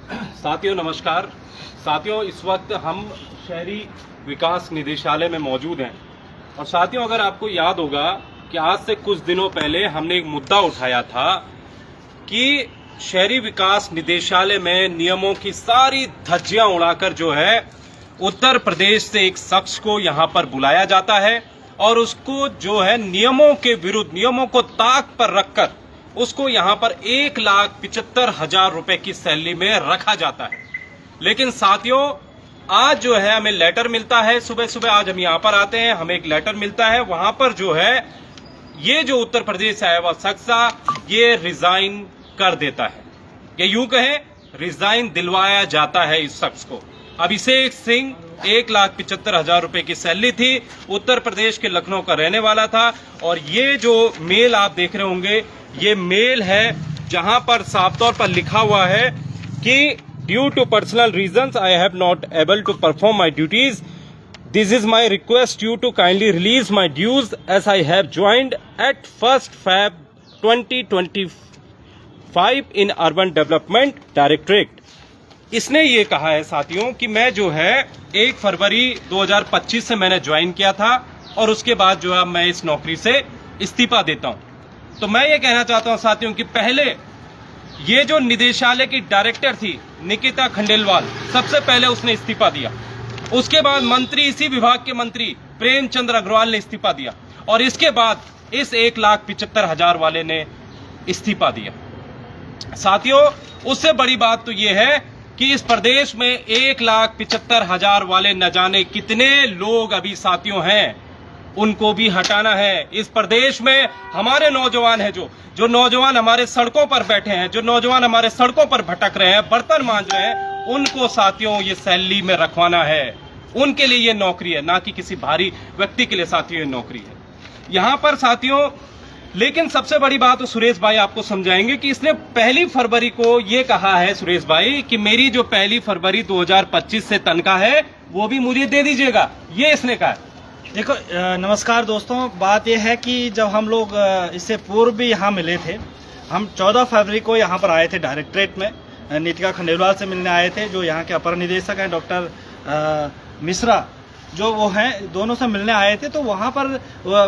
साथियों नमस्कार। साथियों, इस वक्त हम शहरी विकास निदेशालय में मौजूद हैं और साथियों, अगर आपको याद होगा कि आज से कुछ दिनों पहले हमने एक मुद्दा उठाया था कि शहरी विकास निदेशालय में नियमों की सारी धज्जियां उड़ाकर जो है उत्तर प्रदेश से एक शख्स को यहां पर बुलाया जाता है और उसको जो है नियमों के विरुद्ध, नियमों को ताक पर रखकर उसको यहां पर 1,75,000 रुपए की सैलरी में रखा जाता है। लेकिन साथियों, आज जो है हमें लेटर मिलता है, सुबह सुबह आज हम यहां पर आते हैं, हमें एक लेटर मिलता है, वहां पर जो है ये जो उत्तर प्रदेश से आया हुआ शख्स ये रिजाइन कर देता है, ये यूं कहें रिजाइन दिलवाया जाता है इस शख्स को। अभिषेक सिंह 1,75,000 रुपए की सैलरी थी, उत्तर प्रदेश के लखनऊ का रहने वाला था और ये जो मेल आप देख रहे होंगे ये मेल है जहां पर साफ तौर पर लिखा हुआ है कि due to personal reasons I have not able to perform my duties, this is my request you to kindly release my dues as I have joined at 1 Feb 2025 इन अर्बन डेवलपमेंट डायरेक्टरेट। इसने ये कहा है साथियों कि मैं जो है 1 फरवरी 2025 से मैंने ज्वाइन किया था और उसके बाद जो है मैं इस नौकरी से इस्तीफा देता हूं। तो मैं ये कहना चाहता हूं साथियों कि पहले ये जो निदेशालय की डायरेक्टर थी निकिता खंडेलवाल, सबसे पहले उसने इस्तीफा दिया। उसके बाद मंत्री, इसी विभाग के मंत्री प्रेमचंद्र अग्रवाल ने इस्तीफा दिया और इसके बाद इस 1,75,000 वाले ने इस्तीफा दिया। साथियों, उससे बड़ी बात तो ये है कि इस प्रदेश में 1,75,000 वाले न जाने कितने लोग अभी साथियों हैं, उनको भी हटाना है। इस प्रदेश में हमारे नौजवान हैं, जो नौजवान हमारे सड़कों पर बैठे हैं, जो नौजवान हमारे सड़कों पर भटक रहे हैं, बर्तन मांज रहे हैं, उनको साथियों ये सैलरी में रखवाना है। उनके लिए ये नौकरी है, ना कि किसी भारी व्यक्ति के लिए साथियों ये नौकरी है यहां पर साथियों। लेकिन सबसे बड़ी बात तो सुरेश भाई आपको समझाएंगे कि इसने 1 फरवरी को ये कहा है सुरेश भाई कि मेरी जो 1 फरवरी 2025 से तनख्वाह है वो भी मुझे दे दीजिएगा, ये इसने कहा। देखो नमस्कार दोस्तों, बात यह है कि जब हम लोग इससे पूर्व भी यहाँ मिले थे, हम 14 फरवरी को यहाँ पर आए थे डायरेक्टरेट में, नितिका खंडेलवाल से मिलने आए थे जो यहाँ के अपर निदेशक हैं, डॉक्टर मिश्रा जो वो हैं, दोनों से मिलने आए थे। तो वहाँ पर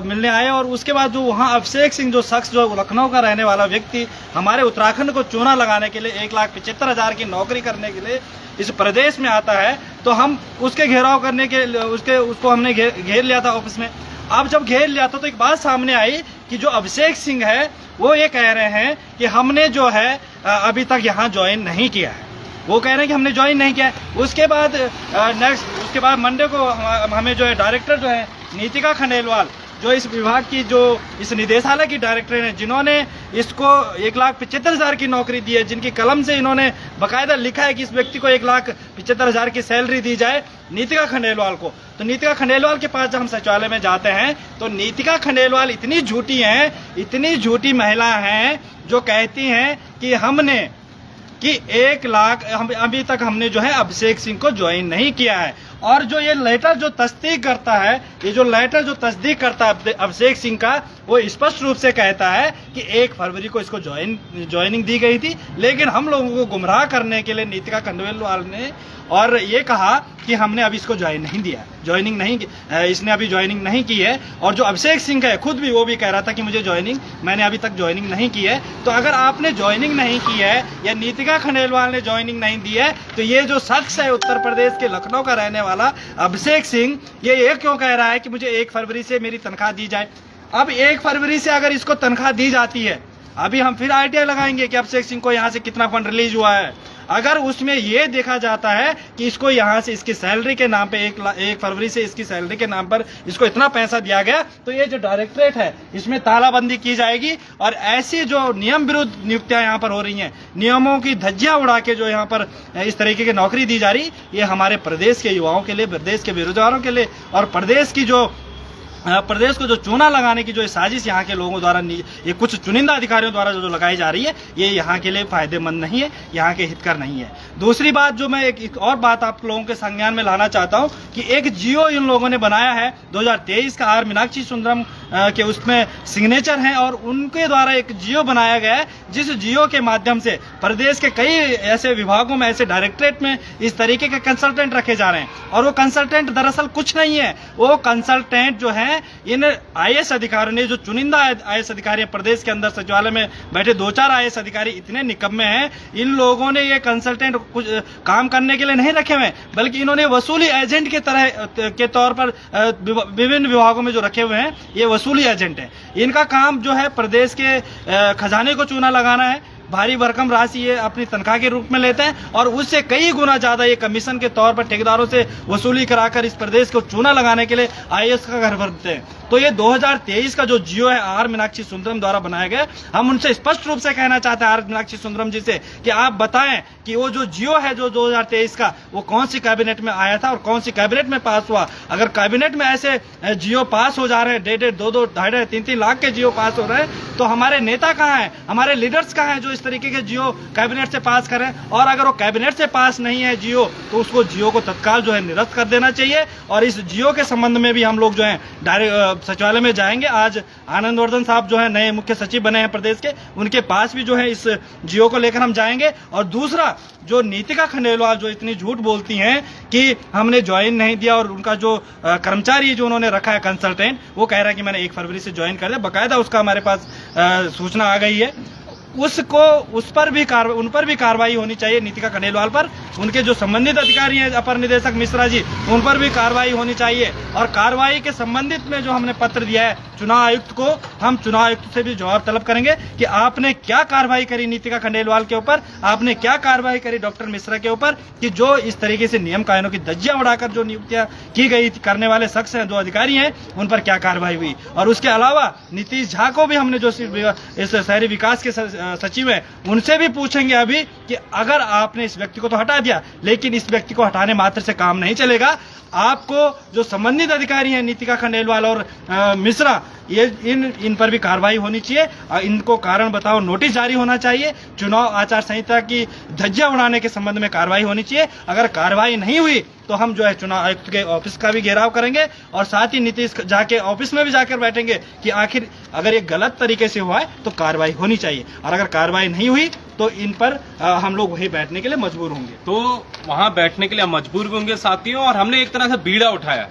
मिलने आए और उसके बाद जो वहाँ अभिषेक सिंह जो शख्स, जो लखनऊ का रहने वाला व्यक्ति हमारे उत्तराखंड को चूना लगाने के लिए 1,75,000 की नौकरी करने के लिए इस प्रदेश में आता है, तो हम उसके घेराव करने के उसको हमने घेर लिया था ऑफिस में। अब जब घेर लिया था तो एक बात सामने आई कि जो अभिषेक सिंह है वो ये कह रहे हैं कि हमने जो है अभी तक यहाँ ज्वाइन नहीं किया है। वो कह रहे हैं कि हमने ज्वाइन नहीं किया है। उसके बाद मंडे को हमें जो है डायरेक्टर जो है नितिका खंडेलवाल, जो इस विभाग की, जो इस निदेशालय की डायरेक्टर हैं, जिन्होंने इसको 1,75,000 की नौकरी दी है, जिनकी कलम से इन्होंने बाकायदा लिखा है कि इस व्यक्ति को 1,75,000 की सैलरी दी जाए, नितिका खंडेलवाल को। तो नितिका खंडेलवाल के पास जब हम सचिवालय में जाते हैं तो नितिका खंडेलवाल इतनी झूठी हैं, इतनी झूठी महिला हैं जो कहती हैं कि कि 1 लाख अभी तक हमने जो है अभिषेक सिंह को ज्वाइन नहीं किया है। और जो ये लेटर जो तस्दीक करता है, ये जो लेटर जो तस्दीक करता है अभिषेक सिंह का, वो स्पष्ट रूप से कहता है कि 1 फरवरी को इसको ज्वाइनिंग दी गई थी। लेकिन हम लोगों को गुमराह करने के लिए नितिका खंडेलवाल ने और ये कहा कि हमने अभी इसको ज्वाइनिंग नहीं इसने अभी ज्वाइनिंग नहीं की है। और जो अभिषेक सिंह है खुद भी, वो भी कह रहा था कि मैंने अभी तक ज्वाइनिंग नहीं की है। तो अगर आपने ज्वाइनिंग नहीं की है या नितिका खंडेलवाल ने ज्वाइनिंग नहीं दी है, तो ये जो शख्स है उत्तर प्रदेश के लखनऊ का रहने वाला अभिषेक सिंह, ये क्यों कह रहा है कि मुझे 1 फरवरी से मेरी तनख्वाह दी जाए। अब 1 फरवरी से अगर इसको तनख्वाह दी जाती है, अभी हम फिर आरटीआई लगाएंगे कि अभिषेक सिंह को यहाँ से कितना फंड रिलीज हुआ है। अगर उसमें ये देखा जाता है कि इसको यहाँ से इसकी सैलरी के नाम पे 1 फरवरी से इसकी सैलरी के नाम पर इसको इतना पैसा दिया गया, तो ये जो डायरेक्टरेट है इसमें तालाबंदी की जाएगी। और ऐसी जो नियम विरुद्ध नियुक्तियां यहाँ पर हो रही हैं, नियमों की धज्जियां उड़ा के जो यहाँ पर इस तरीके की नौकरी दी जा रही, ये हमारे प्रदेश के युवाओं के लिए, प्रदेश के बेरोजगारों के लिए और प्रदेश को जो चूना लगाने की जो साजिश यहाँ के लोगों द्वारा, ये कुछ चुनिंदा अधिकारियों द्वारा जो लगाई जा रही है, ये यहाँ के लिए फायदेमंद नहीं है, यहाँ के हितकर नहीं है। दूसरी बात जो मैं एक और बात आप लोगों के संज्ञान में लाना चाहता हूँ कि एक जियो इन लोगों ने बनाया है 2023 का, आर मीनाक्षी सुंदरम के उसमें सिग्नेचर हैं और उनके द्वारा एक जियो बनाया गया है, जिस जियो के माध्यम से प्रदेश के कई ऐसे विभागों में, ऐसे डायरेक्टरेट में इस तरीके के कंसल्टेंट रखे जा रहे हैं। और वो कंसल्टेंट दरअसल कुछ नहीं है, वो कंसल्टेंट जो है इन आईएएस अधिकारियों ने, जो चुनिंदा आईएएस अधिकारी प्रदेश के अंदर सचिवालय में बैठे 2-4 आईएएस अधिकारी इतने निकम्मे हैं, इन लोगों ने ये कंसल्टेंट कुछ काम करने के लिए नहीं रखे हुए, बल्कि इन्होंने वसूली एजेंट के तरह के तौर पर विभिन्न विभागों में जो रखे हुए हैं, ये वसूली एजेंट है। इनका काम जो है प्रदेश के खजाने को चूना लगाना है, भारी भरकम राशि ये अपनी तनख्वाह के रूप में लेते हैं और उससे कई गुना ज्यादा ये कमीशन के तौर पर ठेकेदारों से वसूली कराकर इस प्रदेश को चूना लगाने के लिए आईएएस का घर भरते हैं। तो ये 2023 का जो जियो है आर मीनाक्षी सुंदरम द्वारा बनाया गया, हम उनसे स्पष्ट रूप से कहना चाहते हैं, आर मीनाक्षी सुंदरम जी से, कि आप बताएं कि वो जो जियो है जो 2023 का, वो कौन सी कैबिनेट में आया था और कौन सी कैबिनेट में पास हुआ। अगर कैबिनेट में ऐसे जियो पास हो जा रहे हैं, 1.5, 2-2, 2.5, 3-3 लाख के जियो पास हो रहे हैं, तो हमारे नेता कहाँ हैं, हमारे लीडर्स कहाँ हैं जो इस तरीके के जियो कैबिनेट से पास करें। और अगर वो कैबिनेट से पास नहीं है जियो, तो उसको जियो को तत्काल जो है निरस्त कर देना चाहिए। और इस जियो के संबंध में भी हम लोग जो है डायरेक्ट सचिवालय में जाएंगे। आज आनंदवर्धन साहब जो है नए मुख्य सचिव बने हैं प्रदेश के, उनके पास भी जो है इस जियो को लेकर हम जाएंगे। और दूसरा, जो नीतिका खंडेलवाल जो इतनी झूठ बोलती हैं कि हमने ज्वाइन नहीं दिया, और उनका जो कर्मचारी जो उन्होंने रखा है कंसल्टेंट, वो कह रहा है कि मैंने 1 फरवरी से ज्वाइन कर दिया, बकायदा उसका हमारे पास सूचना आ गई है। उस पर भी कार्रवाई होनी चाहिए, नीतिका खंडेलवाल पर। उनके जो संबंधित अधिकारी हैं अपर निदेशक मिश्रा जी, उन पर भी कार्रवाई होनी चाहिए। और कार्रवाई के संबंधित में जो हमने पत्र दिया है चुनाव आयुक्त को, हम चुनाव आयुक्त से भी जवाब तलब करेंगे कि आपने क्या कार्रवाई करी नीतिका खंडेलवाल के ऊपर, आपने क्या कार्रवाई करी डॉक्टर मिश्रा के ऊपर, कि जो इस तरीके से नियम कानूनों की धज्जियां उड़ाकर जो नियुक्तियां की गई करने वाले शख्स हैं, जो अधिकारी हैं, उन पर क्या कार्रवाई हुई। और उसके अलावा नीतीश झा को भी हमने, जो इस शहरी विकास के सचिव है, उनसे भी पूछेंगे अभी कि अगर आपने इस व्यक्ति को तो हटा दिया, लेकिन इस व्यक्ति को हटाने मात्र से काम नहीं चलेगा। आपको जो संबंधित अधिकारी हैं नीतिका खंडेलवाल और मिश्रा, ये इन पर भी कार्रवाई होनी चाहिए। इनको कारण बताओ नोटिस जारी होना चाहिए। चुनाव आचार संहिता की धज्जियां उड़ाने के संबंध में कार्रवाई होनी चाहिए। अगर कार्रवाई नहीं हुई तो हम जो है चुनाव आयुक्त के ऑफिस का भी घेराव करेंगे और साथ ही नीतीश जाके ऑफिस में भी जाकर बैठेंगे कि आखिर अगर ये गलत तरीके से हुआ है तो कार्रवाई होनी चाहिए, और अगर कार्रवाई नहीं हुई तो इन पर हम लोग वहीं बैठने के लिए मजबूर होंगे। तो वहां बैठने के लिए हम मजबूर होंगे साथियों। और हमने एक तरह से बीड़ा उठाया,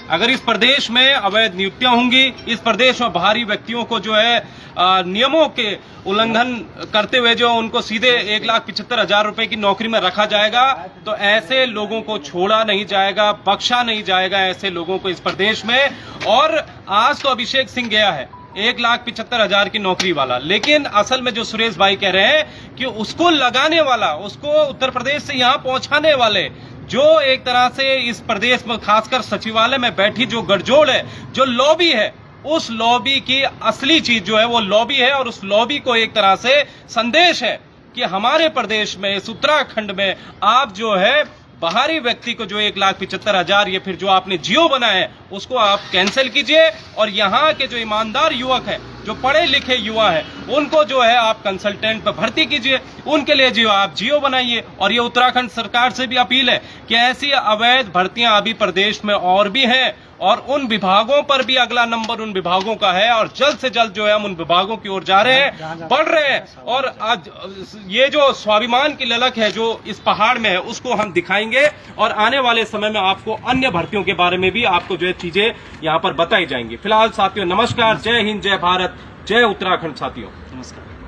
अगर इस प्रदेश में अवैध नियुक्तियां होंगी, इस प्रदेश में बाहरी व्यक्तियों को जो है नियमों के उल्लंघन करते हुए जो उनको सीधे 1,75,000 रुपए की नौकरी में रखा जाएगा, तो ऐसे लोगों को छोड़ा नहीं जाएगा, बख्शा नहीं जाएगा ऐसे लोगों को इस प्रदेश में। और आज तो अभिषेक सिंह गया है 1,75,000 की नौकरी वाला, लेकिन असल में जो सुरेश भाई कह रहे हैं कि उसको लगाने वाला, उसको उत्तर प्रदेश से यहां पहुंचाने वाले, जो एक तरह से इस प्रदेश में खासकर सचिवालय में बैठी जो गठजोड़ है, जो लॉबी है, उस लॉबी की असली चीज जो है वो लॉबी है। और उस लॉबी को एक तरह से संदेश है कि हमारे प्रदेश में, इस उत्तराखंड में आप जो है बाहरी व्यक्ति को जो 1,75,000 या फिर जो आपने जियो बनाया है उसको आप कैंसिल कीजिए, और यहाँ के जो ईमानदार युवक है, जो पढ़े लिखे युवा है, उनको जो है आप कंसल्टेंट पर भर्ती कीजिए, उनके लिए जो आप जियो बनाइए। और ये उत्तराखंड सरकार से भी अपील है कि ऐसी अवैध भर्तियां अभी प्रदेश में और भी हैं, और उन विभागों पर भी अगला नंबर उन विभागों का है, और जल्द से जल्द जो है हम उन विभागों की ओर जा रहे हैं, बढ़ रहे हैं। और आज ये जो स्वाभिमान की ललक है जो इस पहाड़ में है, उसको हम दिखाएंगे, और आने वाले समय में आपको अन्य भर्तियों के बारे में भी आपको जो है चीजें यहाँ पर बताई जाएंगी। फिलहाल साथियों नमस्कार, जय हिंद, जय भारत, जय उत्तराखंड साथियों, नमस्कार।